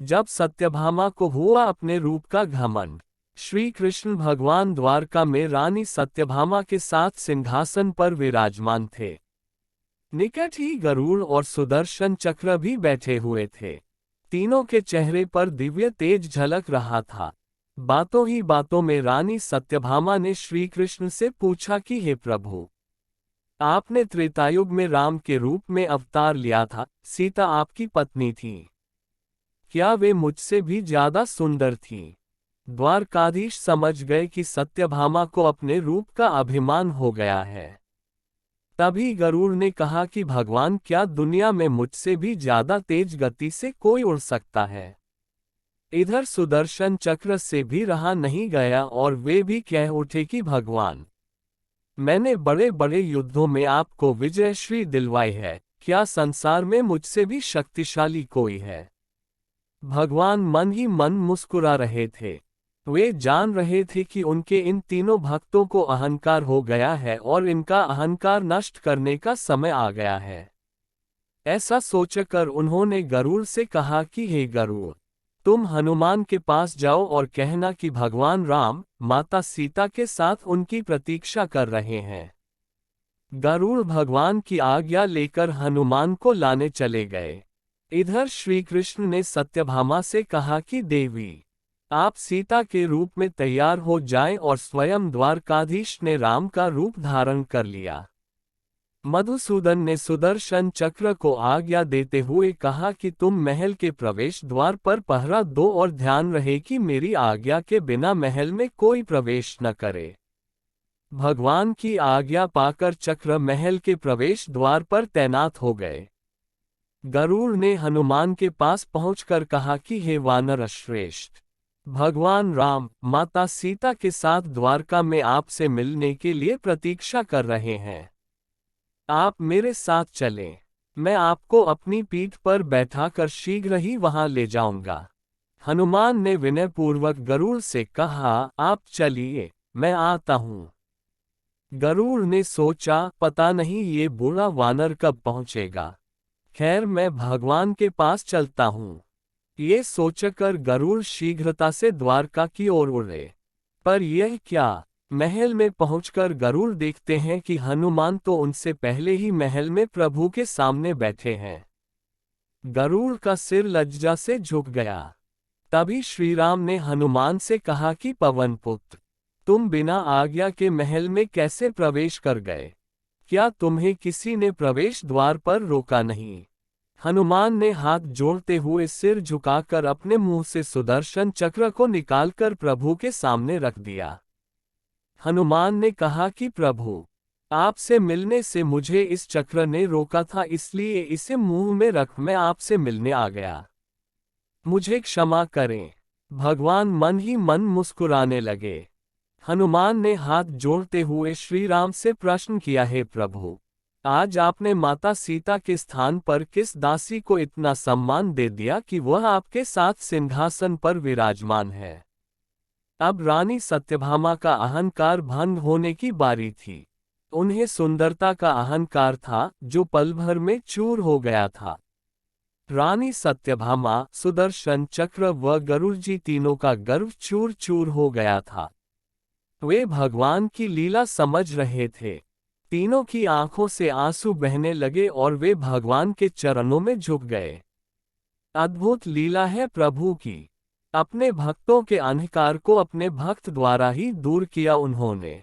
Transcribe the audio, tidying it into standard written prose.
जब सत्यभामा को हुआ अपने रूप का घमंड, श्री कृष्ण भगवान द्वारका में रानी सत्यभामा के साथ सिंहासन पर विराजमान थे। निकट ही गरुड़ और सुदर्शन चक्र भी बैठे हुए थे। तीनों के चेहरे पर दिव्य तेज झलक रहा था। बातों ही बातों में रानी सत्यभामा ने श्री कृष्ण से पूछा कि हे प्रभु, आपने त्रेतायुग में राम के रूप में अवतार लिया था, सीता आपकी पत्नी थी। क्या वे मुझसे भी ज्यादा सुंदर थीं? द्वारकाधीश समझ गए कि सत्यभामा को अपने रूप का अभिमान हो गया है। तभी गरुड़ ने कहा कि भगवान, क्या दुनिया में मुझसे भी ज्यादा तेज गति से कोई उड़ सकता है? इधर सुदर्शन चक्र से भी रहा नहीं गया और वे भी कह उठे कि भगवान, मैंने बड़े बड़े युद्धों में आपको विजयश्री दिलवाई है, क्या संसार में मुझसे भी शक्तिशाली कोई है? भगवान मन ही मन मुस्कुरा रहे थे। वे जान रहे थे कि उनके इन तीनों भक्तों को अहंकार हो गया है और इनका अहंकार नष्ट करने का समय आ गया है। ऐसा सोचकर उन्होंने गरुड़ से कहा कि हे गरुड़, तुम हनुमान के पास जाओ और कहना कि भगवान राम माता सीता के साथ उनकी प्रतीक्षा कर रहे हैं। गरुड़ भगवान की आज्ञा लेकर हनुमान को लाने चले गए। इधर श्री कृष्ण ने सत्यभामा से कहा कि देवी, आप सीता के रूप में तैयार हो जाएं, और स्वयं द्वारकाधीश ने राम का रूप धारण कर लिया। मधुसूदन ने सुदर्शन चक्र को आज्ञा देते हुए कहा कि तुम महल के प्रवेश द्वार पर पहरा दो और ध्यान रहे कि मेरी आज्ञा के बिना महल में कोई प्रवेश न करे। भगवान की आज्ञा पाकर चक्र महल के प्रवेश द्वार पर तैनात हो गए। गरुड़ ने हनुमान के पास पहुंचकर कहा कि हे वानर श्रेष्ठ, भगवान राम माता सीता के साथ द्वारका में आपसे मिलने के लिए प्रतीक्षा कर रहे हैं। आप मेरे साथ चलें, मैं आपको अपनी पीठ पर बैठाकर शीघ्र ही वहां ले जाऊंगा। हनुमान ने विनयपूर्वक गरुड़ से कहा, आप चलिए, मैं आता हूं। गरुड़ ने सोचा, पता नहीं ये बूढ़ा वानर कब पहुंचेगा। खैर, मैं भगवान के पास चलता हूं। ये सोचकर गरुड़ शीघ्रता से द्वारका की ओर उड़े। पर यह क्या, महल में पहुंचकर गरुड़ देखते हैं कि हनुमान तो उनसे पहले ही महल में प्रभु के सामने बैठे हैं। गरुड़ का सिर लज्जा से झुक गया। तभी श्री राम ने हनुमान से कहा कि पवन पुत्र, तुम बिना आज्ञा के महल में कैसे प्रवेश कर गए? क्या तुम्हें किसी ने प्रवेश द्वार पर रोका नहीं? हनुमान ने हाथ जोड़ते हुए सिर झुकाकर अपने मुंह से सुदर्शन चक्र को निकालकर प्रभु के सामने रख दिया। हनुमान ने कहा कि प्रभु, आपसे मिलने से मुझे इस चक्र ने रोका था, इसलिए इसे मुंह में रख मैं आपसे मिलने आ गया। मुझे क्षमा करें। भगवान मन ही मन मुस्कुराने लगे। हनुमान ने हाथ जोड़ते हुए श्री राम से प्रश्न किया, हे प्रभु, आज आपने माता सीता के स्थान पर किस दासी को इतना सम्मान दे दिया कि वह आपके साथ सिंहासन पर विराजमान है? अब रानी सत्यभामा का अहंकार भंग होने की बारी थी। उन्हें सुंदरता का अहंकार था जो पल भर में चूर हो गया था। रानी सत्यभामा, सुदर्शन चक्र व गरुड़ जी तीनों का गर्व चूर चूर हो गया था। वे भगवान की लीला समझ रहे थे। तीनों की आंखों से आंसू बहने लगे और वे भगवान के चरणों में झुक गए। अद्भुत लीला है प्रभु की। अपने भक्तों के अहंकार को अपने भक्त द्वारा ही दूर किया उन्होंने।